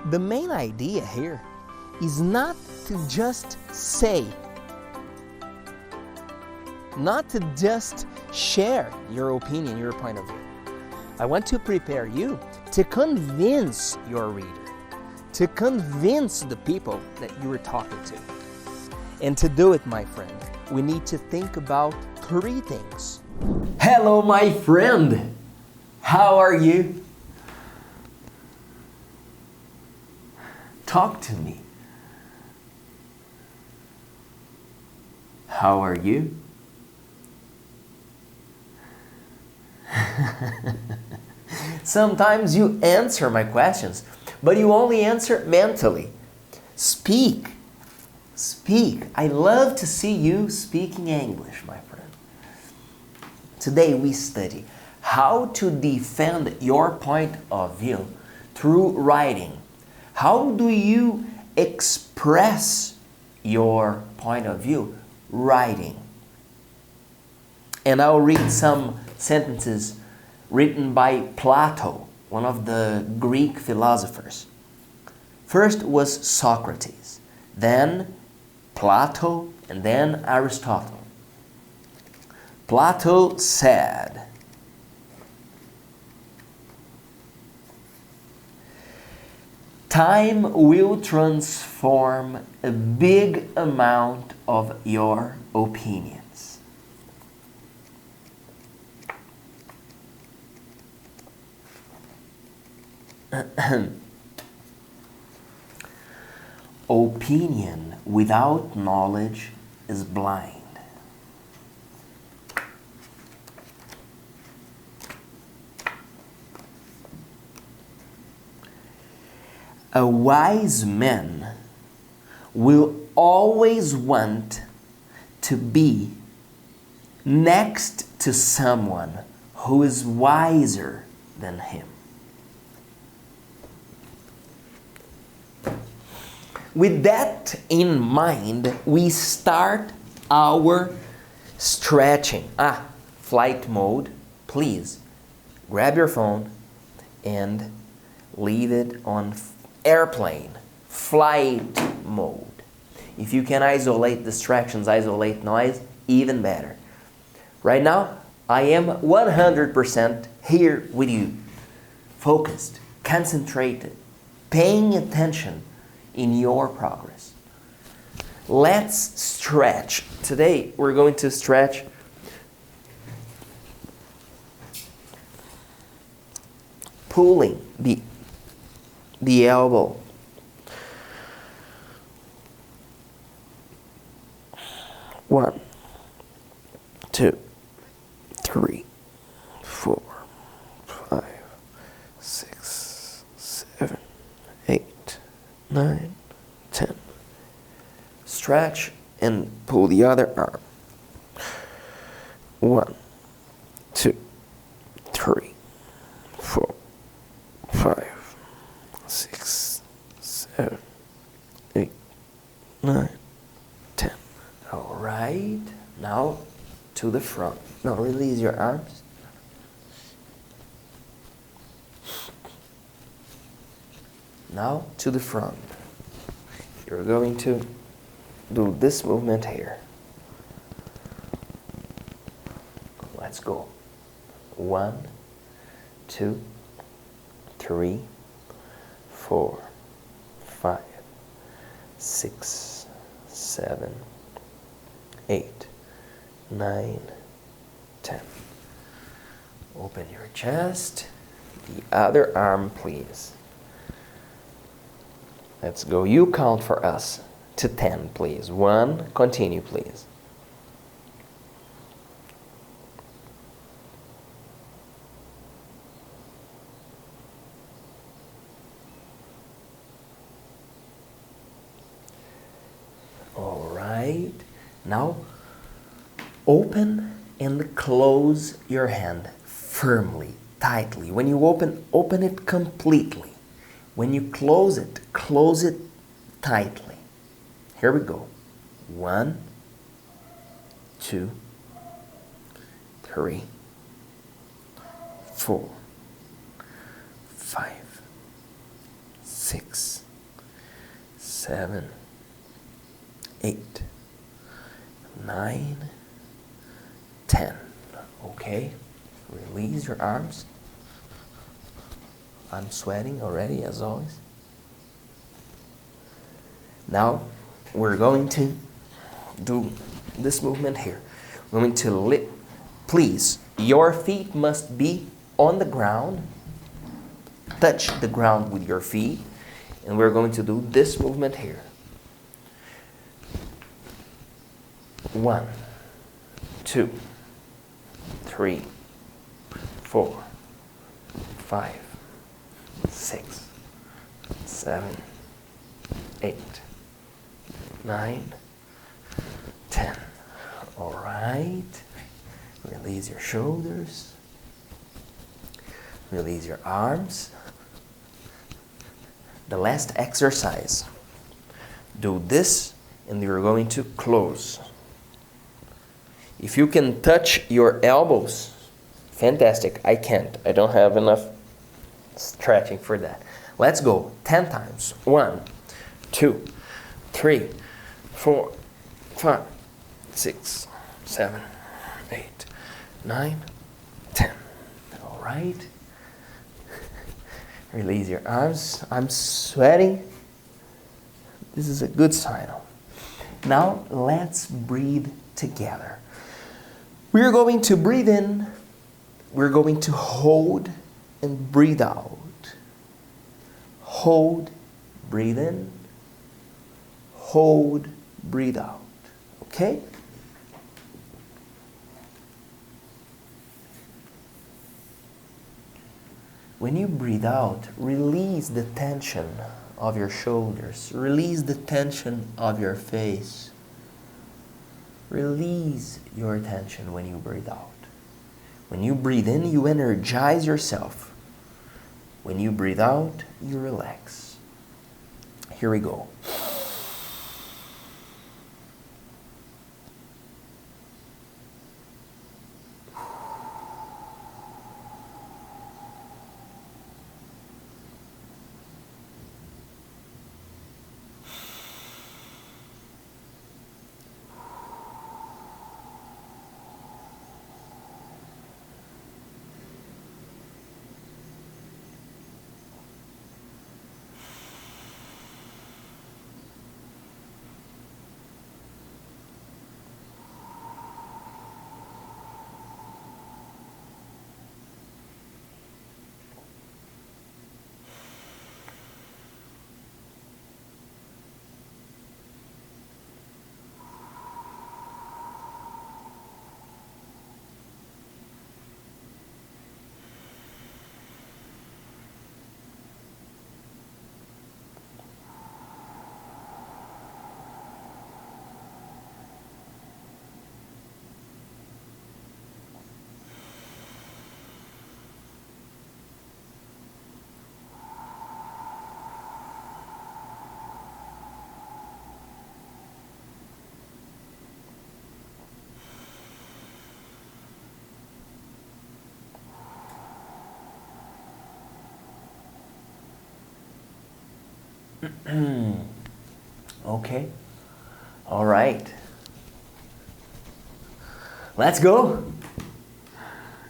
The main idea here is not to just say, not to just share your opinion, your point of view. I want to prepare you to convince your reader, to convince the people that you are talking to. And to do it, my friend, we need to think about 3 things. Hello, my friend! How are you? Talk to me. How are you? Sometimes you answer my questions, but you only answer mentally. Speak. Speak. I love to see you speaking English, my friend. Today we study how to defend your point of view through writing. How do you express your point of view writing? And I'll read some sentences written by Plato, one of the Greek philosophers. First was Socrates, then Plato, and then Aristotle. Plato said, "Time will transform a big amount of your opinions." Opinion without knowledge is blind. A wise man will always want to be next to someone who is wiser than him. With that in mind, we start our stretching. Flight mode. Please grab your phone and leave it on airplane, flight mode. If you can isolate distractions, isolate noise, even better. Right now, I am 100% here with you, focused, concentrated, paying attention in your progress. Let's stretch. Today, we're going to stretch pulling the elbow. One, 2, 3, 4, 5, 6, 7, 8, 9, 10. Stretch and pull the other arm. 1, 2, 3, 4, 5, 6, 7, 8, 9, 10. All right. Now to the front. Now release your arms. Now to the front. You're going to do this movement here. Let's go. 1, 2, 3, 4, 5, 6, 7, 8, 9, 10. Open your chest. The other arm, please. Let's go. You count for us to 10, please. 1, continue, please. All right. Now, open and close your hand firmly, tightly. When you open it completely. When you close it tightly. Here we go. 1, 2, 3, 4, 5, 6, 7, 8, 9, 10. Okay, release your arms. I'm sweating already, as always. Now, we're going to do this movement here. We're going to lift. Please, your feet must be on the ground. Touch the ground with your feet. And we're going to do this movement here. 1, 2, 3, 4, 5, 6, 7, 8, 9, 10. All right. Release your shoulders. Release your arms. The last exercise. Do this and you're going to close. If you can touch your elbows, fantastic. I can't. I don't have enough stretching for that. Let's go 10 times. 1, 2, 3, 4, 5, 6, 7, 8, 9, 10. All right. Release your arms. I'm sweating. This is a good sign. Now let's breathe together. We're going to breathe in. We're going to hold and breathe out. Hold, breathe in. Hold, breathe out. Okay? When you breathe out, release the tension of your shoulders. Release the tension of your face. Release your tension when you breathe out. When you breathe in, you energize yourself. When you breathe out, you relax. Here we go. Okay. All right. Let's go.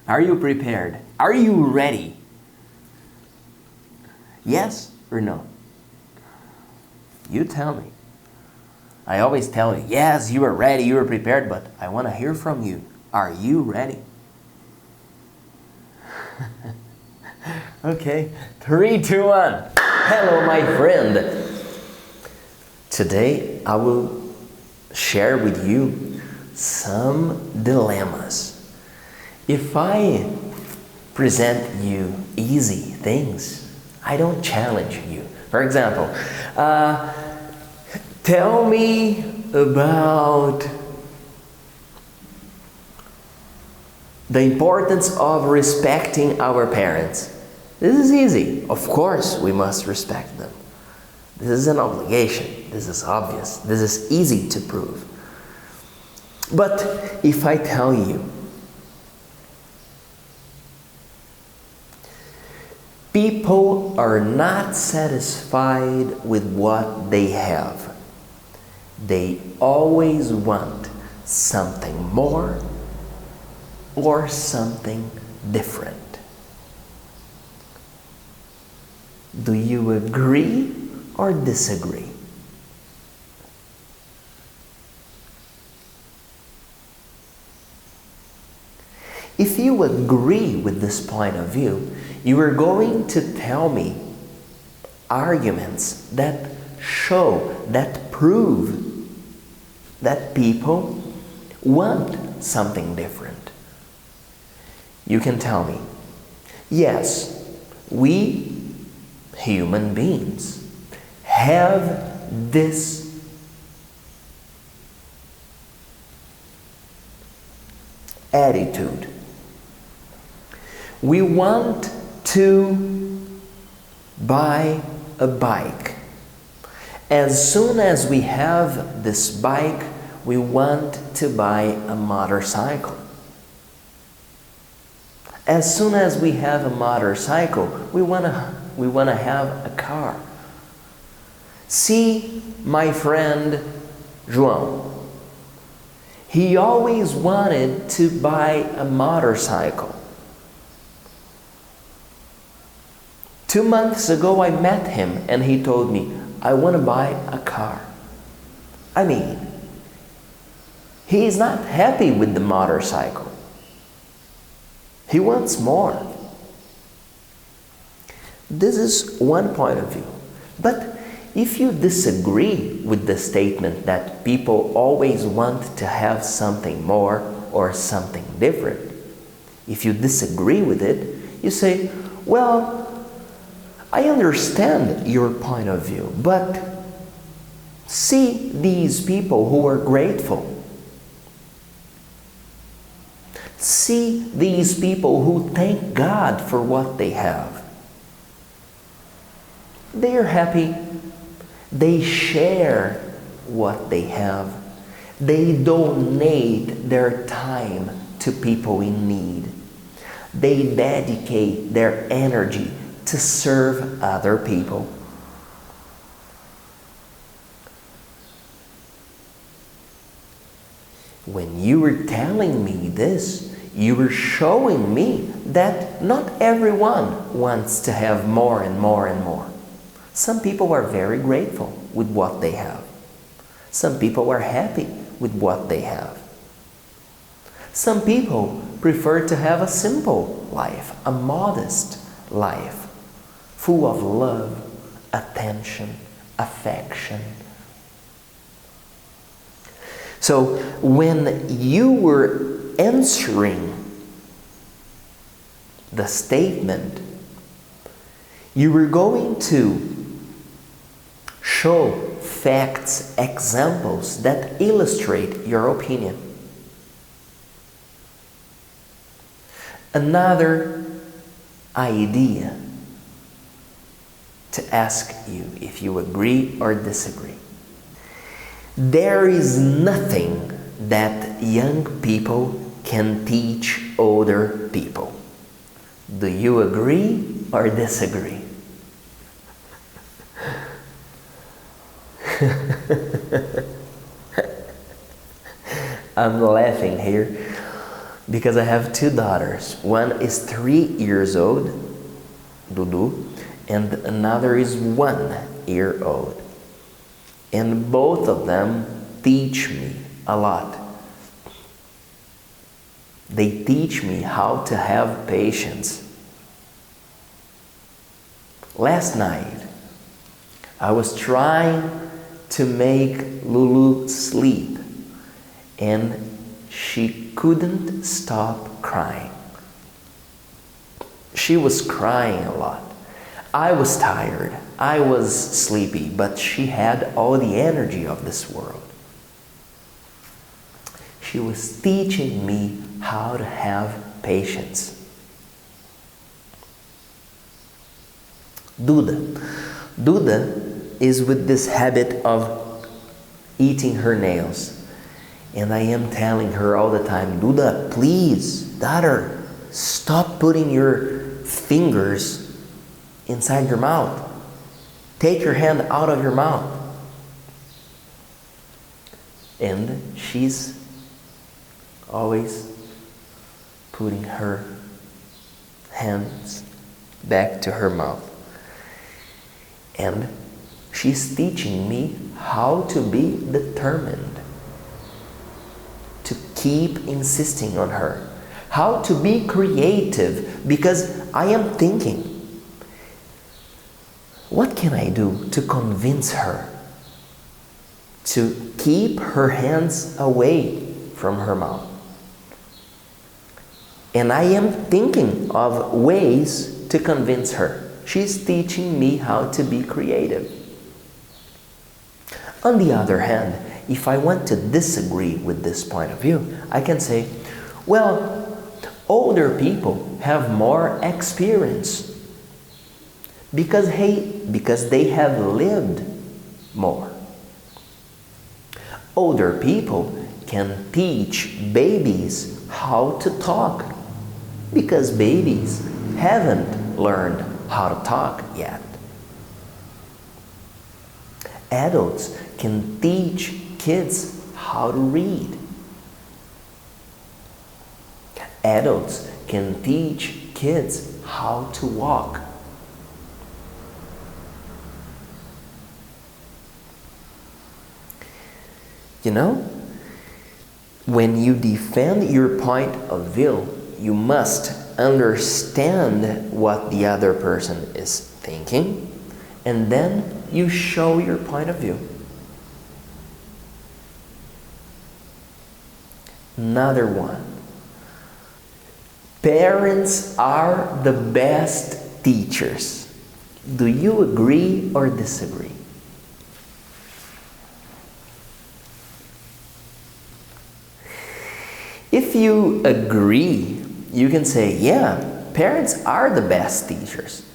Are you prepared? Are you ready? Yes or no? You tell me. I always tell you, yes, you are ready, you are prepared, but I want to hear from you. Are you ready? Okay. 3, 2, 1. Hello, my friend. Today, I will share with you some dilemmas. If I present you easy things, I don't challenge you. For example, tell me about the importance of respecting our parents. This is easy. Of course, we must respect them. This is an obligation. This is obvious. This is easy to prove. But if I tell you, People are not satisfied with what they have. They always want something more or something different. Do you agree or disagree? If you agree with this point of view, you are going to tell me arguments that show, that prove that people want something different. You can tell me, yes, we human beings have this attitude. We want to buy a bike. As soon as we have this bike, we want to buy a motorcycle. As soon as we have a motorcycle, we want to have a car. See my friend João. He always wanted to buy a motorcycle. 2 months ago I met him and he told me, I want to buy a car. I mean, he is not happy with the motorcycle. He wants more. This is one point of view. But if you disagree with the statement that people always want to have something more or something different, if you disagree with it, you say, well, I understand your point of view, but see these people who are grateful. See these people who thank God for what they have. They are happy. They share what they have. They donate their time to people in need. They dedicate their energy to serve other people. When you were telling me this, you were showing me that not everyone wants to have more and more and more. Some people are very grateful with what they have. Some people are happy with what they have. Some people prefer to have a simple life, a modest life, full of love, attention, affection. So when you were answering the statement, you were going to show facts, examples that illustrate your opinion. Another idea to ask you if you agree or disagree. There is nothing that young people can teach older people. Do you agree or disagree? I'm laughing here because I have 2 daughters. One is 3 years old, Dudu, and another is 1 year old. And both of them teach me a lot. They teach me how to have patience. Last night, I was trying to make Lulu sleep, and she couldn't stop crying. She was crying a lot. I was tired. I was sleepy, but she had all the energy of this world. She was teaching me how to have patience. Duda is with this habit of eating her nails. And I am telling her all the time, Duda, please, daughter, stop putting your fingers inside your mouth. Take your hand out of your mouth. And she's always putting her hands back to her mouth. And she's teaching me how to be determined, to keep insisting on her, how to be creative, because I am thinking, what can I do to convince her to keep her hands away from her mouth? And I am thinking of ways to convince her. She's teaching me how to be creative. On the other hand, if I want to disagree with this point of view, I can say, well, older people have more experience because they have lived more. Older people can teach babies how to talk because babies haven't learned how to talk yet. Adults can teach kids how to read. Adults can teach kids how to walk. You know, when you defend your point of view, you must understand what the other person is thinking, and then you show your point of view. Another one. Parents are the best teachers. Do you agree or disagree? If you agree, you can say, yeah, parents are the best teachers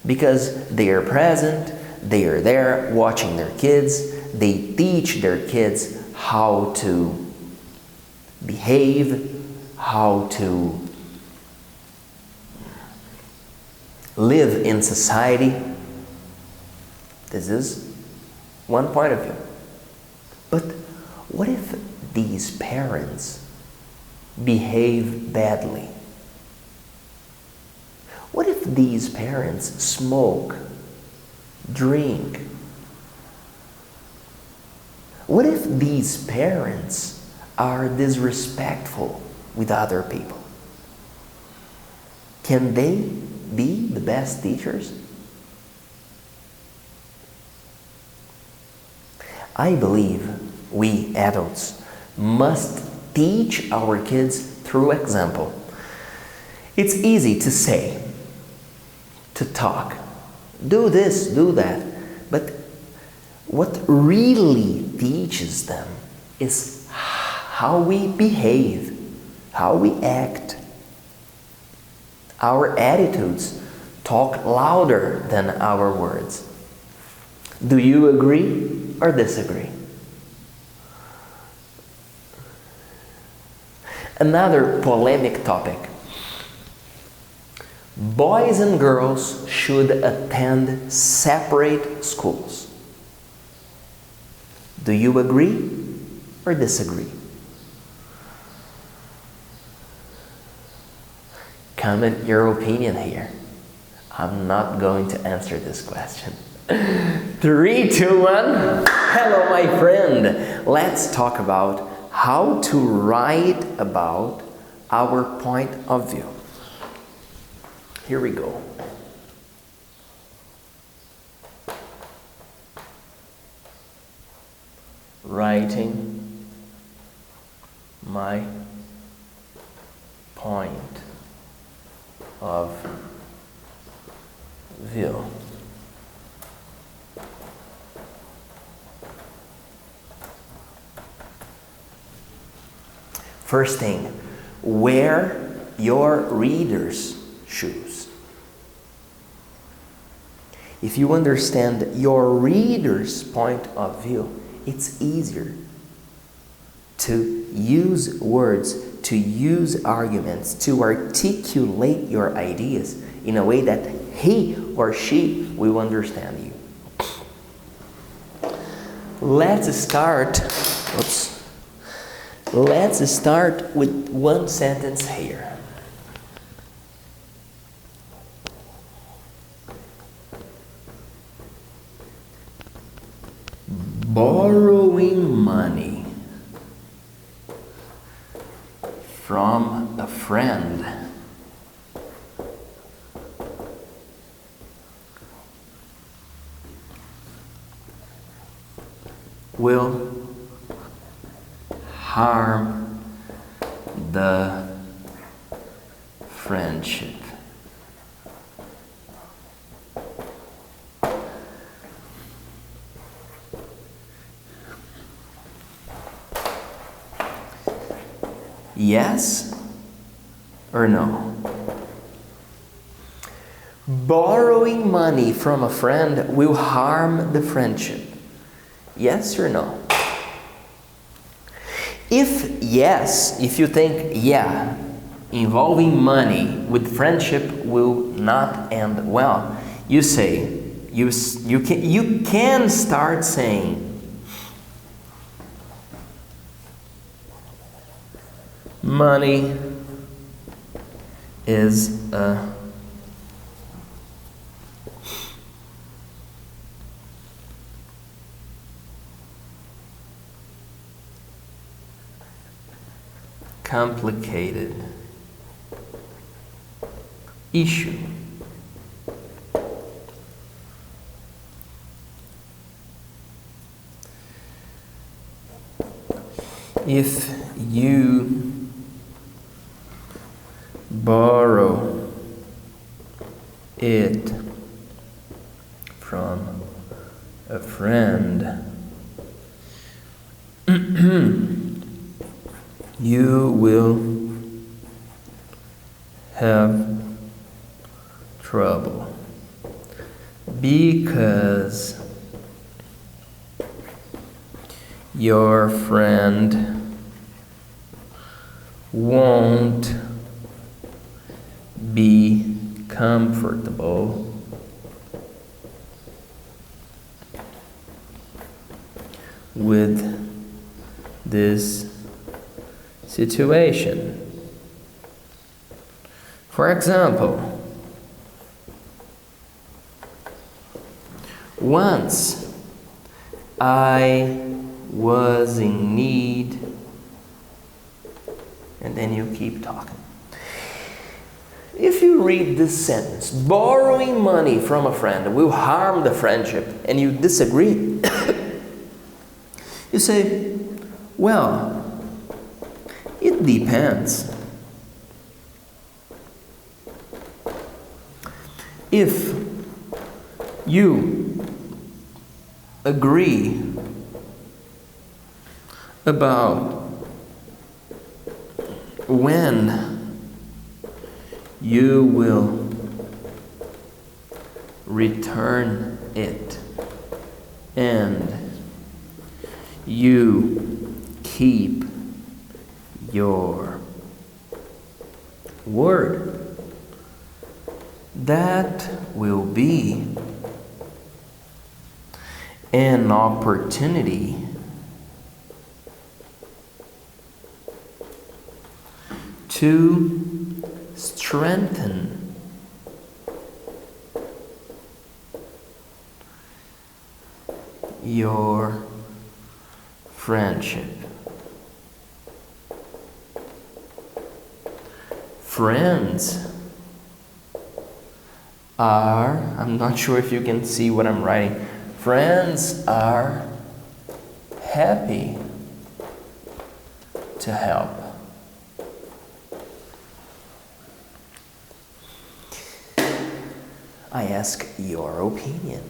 because they are present, they are there watching their kids, they teach their kids how to behave, how to live in society. This is one point of view. But what if these parents behave badly? What if these parents smoke, drink? What if these parents are disrespectful with other people? Can they be the best teachers? I believe we adults must teach our kids through example. It's easy to say, to talk, do this, do that, but what really teaches them is how we behave, how we act. Our attitudes talk louder than our words. Do you agree or disagree? Another polemic topic. Boys and girls should attend separate schools. Do you agree or disagree? Comment your opinion here. I'm not going to answer this question. 3, 2, 1. Hello, my friend. Let's talk about how to write about our point of view. Here we go. Writing my point of view. First thing, wear your reader's shoes. If you understand your reader's point of view, it's easier to use words, to use arguments, to articulate your ideas in a way that he or she will understand you. Let's start with one sentence here. Borrowing money from a friend will harm the friendship. Yes or no? Borrowing money from a friend will harm the friendship. Yes or no? If yes, if you think yeah, involving money with friendship will not end well, you say, you can start saying, money is a complicated issue. If you borrow it from a friend, you will have trouble because your friend won't be comfortable with this situation. For example, once I was in need, and then you keep talking. If you read this sentence, borrowing money from a friend will harm the friendship, and you disagree, you say, well, it depends. If you agree about when you will return it and you keep your word, that will be an opportunity to strengthen your friendship. Friends are, I'm not sure if you can see what I'm writing. Friends are happy to help. I ask your opinion.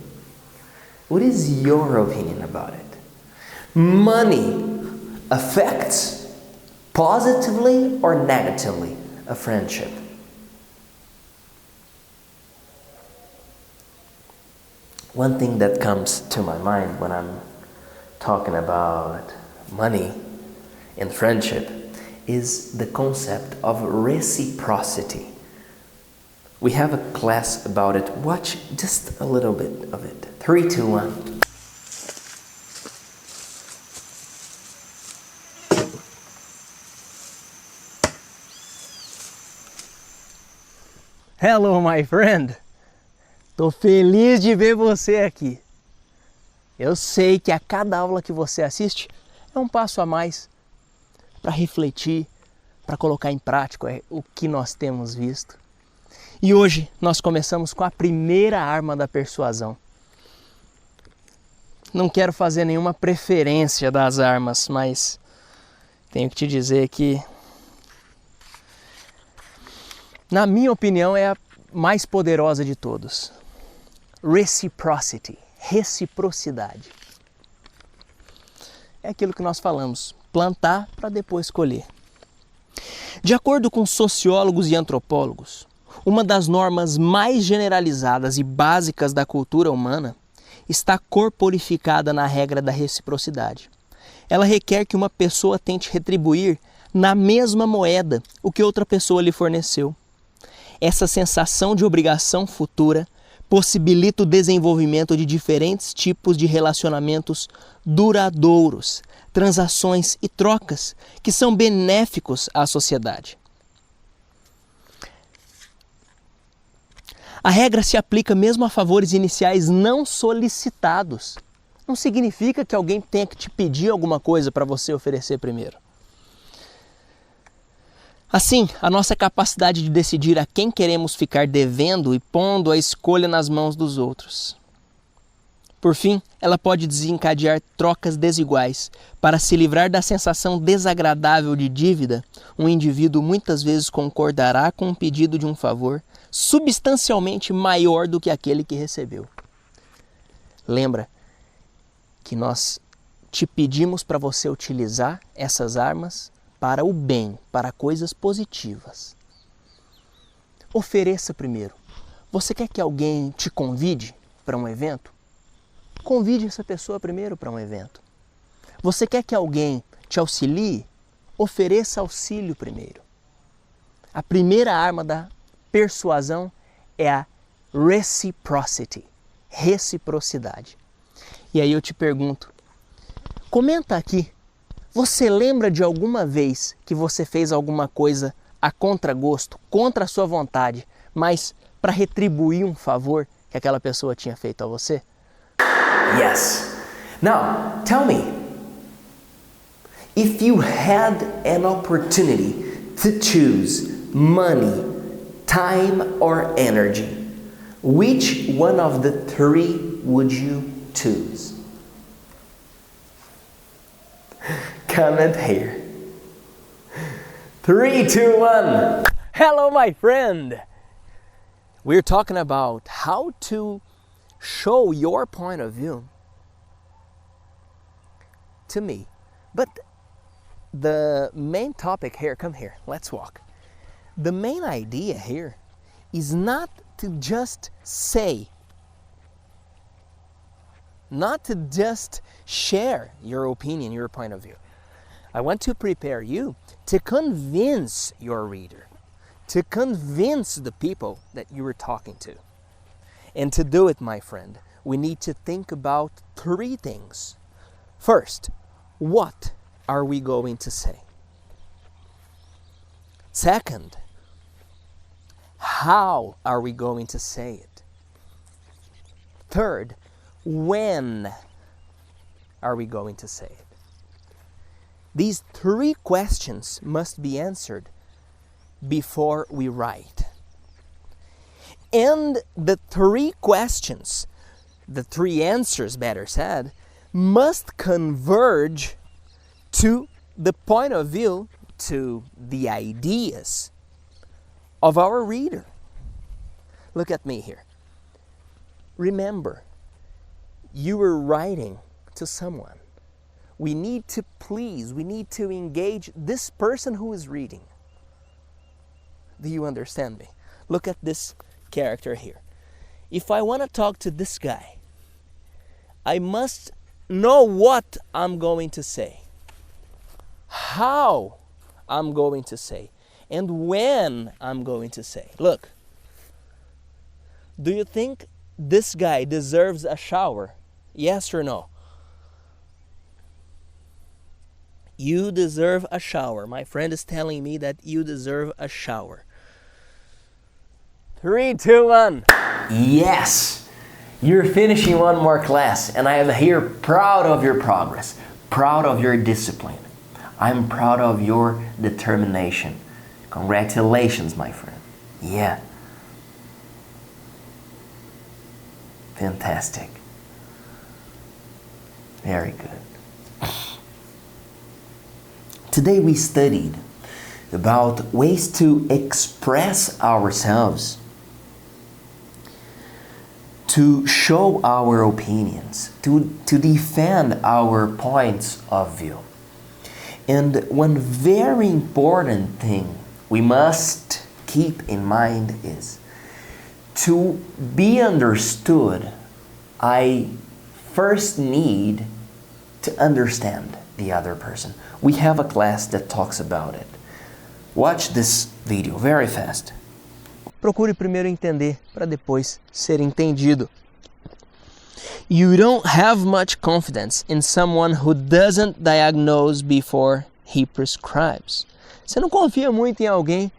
What is your opinion about it? Money affects positively or negatively a friendship. One thing that comes to my mind when I'm talking about money and friendship is the concept of reciprocity. We have a class about it. Watch just a little bit of it. 3, 2, 1. Hello, my friend! Tô feliz de ver você aqui. Eu sei que a cada aula que você assiste é um passo a mais para refletir, para colocar em prática o que nós temos visto. E hoje nós começamos com a primeira arma da persuasão. Não quero fazer nenhuma preferência das armas, mas tenho que te dizer que, na minha opinião, é a mais poderosa de todos. Reciprocity, reciprocidade. É aquilo que nós falamos, plantar para depois colher. De acordo com sociólogos e antropólogos, uma das normas mais generalizadas e básicas da cultura humana está corporificada na regra da reciprocidade. Ela requer que uma pessoa tente retribuir na mesma moeda o que outra pessoa lhe forneceu. Essa sensação de obrigação futura possibilita o desenvolvimento de diferentes tipos de relacionamentos duradouros, transações e trocas que são benéficos à sociedade. A regra se aplica mesmo a favores iniciais não solicitados. Não significa que alguém tenha que te pedir alguma coisa para você oferecer primeiro. Assim, a nossa capacidade de decidir a quem queremos ficar devendo e pondo a escolha nas mãos dos outros. Por fim, ela pode desencadear trocas desiguais. Para se livrar da sensação desagradável de dívida, um indivíduo muitas vezes concordará com um pedido de um favor substancialmente maior do que aquele que recebeu. Lembra que nós te pedimos para você utilizar essas armas para o bem, para coisas positivas. Ofereça primeiro. Você quer que alguém te convide para um evento? Convide essa pessoa primeiro para um evento. Você quer que alguém te auxilie? Ofereça auxílio primeiro. A primeira arma da persuasão é a reciprocity, reciprocidade. E aí eu te pergunto, comenta aqui, você lembra de alguma vez que você fez alguma coisa a contragosto, contra a sua vontade, mas para retribuir um favor que aquela pessoa tinha feito a você? Yes. Now, tell me, if you had an opportunity to choose money, time or energy, which one of the 3 would you choose? Comment here. 3, 2, 1. Hello, my friend! We're talking about how to show your point of view to me. But the main topic here, come here, let's walk. The main idea here is not to just say, not to just share your opinion, your point of view. I want to prepare you to convince your reader, to convince the people that you are talking to. And to do it, my friend, we need to think about 3 things. First, what are we going to say? Second, how are we going to say it? Third, when are we going to say it? These 3 questions must be answered before we write. And the 3 questions, the 3 answers, better said, must converge to the point of view, to the ideas of our reader. Look at me here. Remember, you were writing to someone. We need to please, we need to engage this person who is reading. Do you understand me? Look at this character here. If I want to talk to this guy, I must know what I'm going to say, how I'm going to say, and when I'm going to say. Look, Do you think this guy deserves a shower? Yes or no? You deserve a shower. My friend is telling me that you deserve a shower. 3, 2, 1. Yes! You're finishing one more class, and I am here proud of your progress, proud of your discipline. I'm proud of your determination. Congratulations, my friend. Yeah. Fantastic. Very good. Today we studied about ways to express ourselves, to show our opinions, to defend our points of view. And one very important thing we must keep in mind is to be understood, I first need to understand the other person. We have a class that talks about it. Watch this video very fast. Procure primeiro entender para depois ser entendido. You don't have much confidence in someone who doesn't diagnose before he prescribes. Você não confia muito em alguém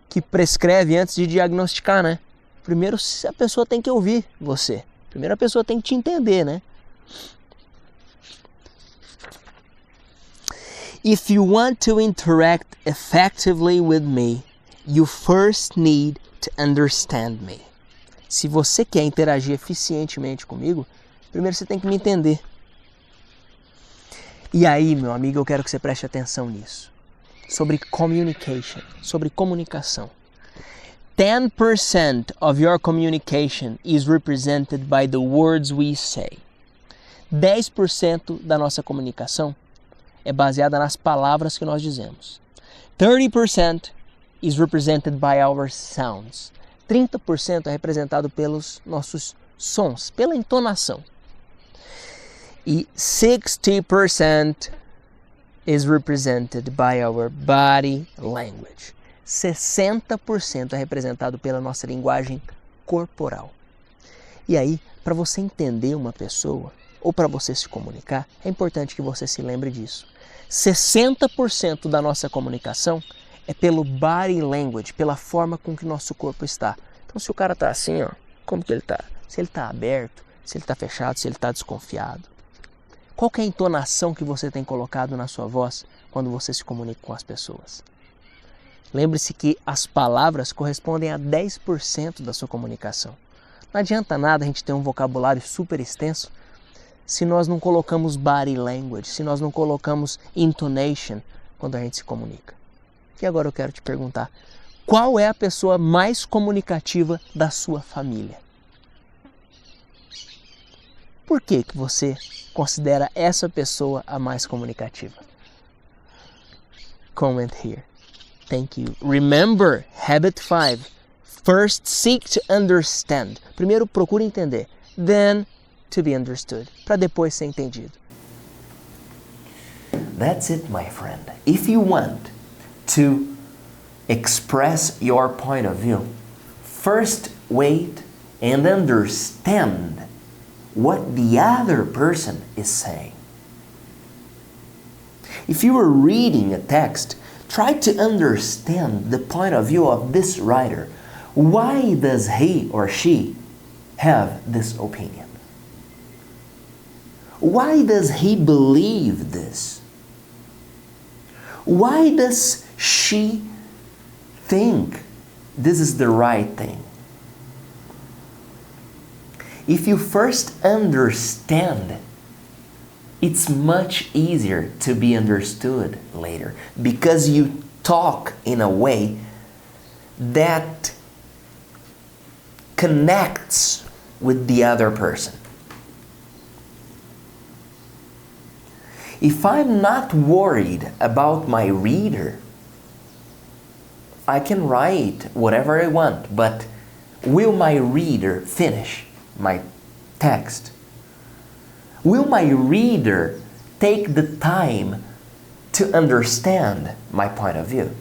que prescreve antes de diagnosticar, né? Primeiro a pessoa tem que ouvir você. Primeiro a pessoa tem que te entender, né? If you want to interact effectively with me, you first need to understand me. Se você quer interagir eficientemente comigo, primeiro você tem que me entender. E aí, meu amigo, eu quero que você preste atenção nisso. Sobre communication, sobre comunicação. 10% of your communication is represented by the words we say. 10% da nossa comunicação é baseada nas palavras que nós dizemos. 30% is represented by our sounds. 30% é representado pelos nossos sons, pela entonação. E 60% is represented by our body language. 60% é representado pela nossa linguagem corporal. E aí, para você entender uma pessoa, ou para você se comunicar, é importante que você se lembre disso. 60% da nossa comunicação é pelo body language, pela forma com que nosso corpo está. Então, se o cara está assim, ó, como que ele está? Se ele está aberto, se ele está fechado, se ele está desconfiado. Qual que é a entonação que você tem colocado na sua voz quando você se comunica com as pessoas? Lembre-se que as palavras correspondem a 10% da sua comunicação. Não adianta nada a gente ter um vocabulário super extenso se nós não colocamos body language, se nós não colocamos intonation quando a gente se comunica. E agora eu quero te perguntar, qual é a pessoa mais comunicativa da sua família? Por que que você considera essa pessoa a mais comunicativa? Comment here. Thank you. Remember, habit 5. First seek to understand. Primeiro procure entender. Then to be understood. Para depois ser entendido. That's it, my friend. If you want to express your point of view, first wait and understand what the other person is saying. If you are reading a text, try to understand the point of view of this writer. Why does he or she have this opinion? Why does he believe this? Why does she think this is the right thing? If you first understand, it's much easier to be understood later because you talk in a way that connects with the other person. If I'm not worried about my reader, I can write whatever I want, but will my reader finish my text? Will my reader take the time to understand my point of view?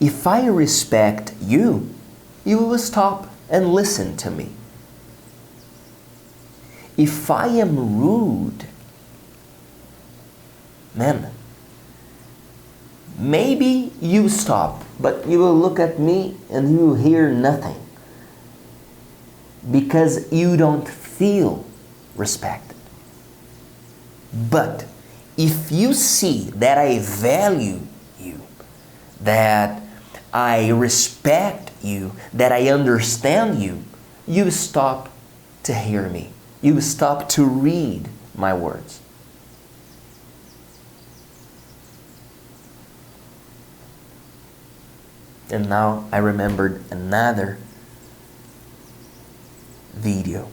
If I respect you, you will stop and listen to me. If I am rude, man, maybe you stop, but you will look at me and you will hear nothing because you don't feel respected. But if you see that I value you, that I respect you, that I understand you, you stop to hear me. You stop to read my words. And now I remembered another video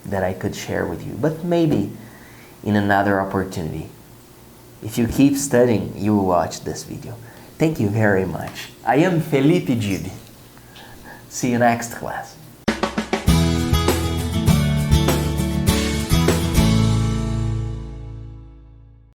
that I could share with you, but maybe in another opportunity. If you keep studying, you will watch this video. Thank you very much. I am Felipe Dib. See you next class.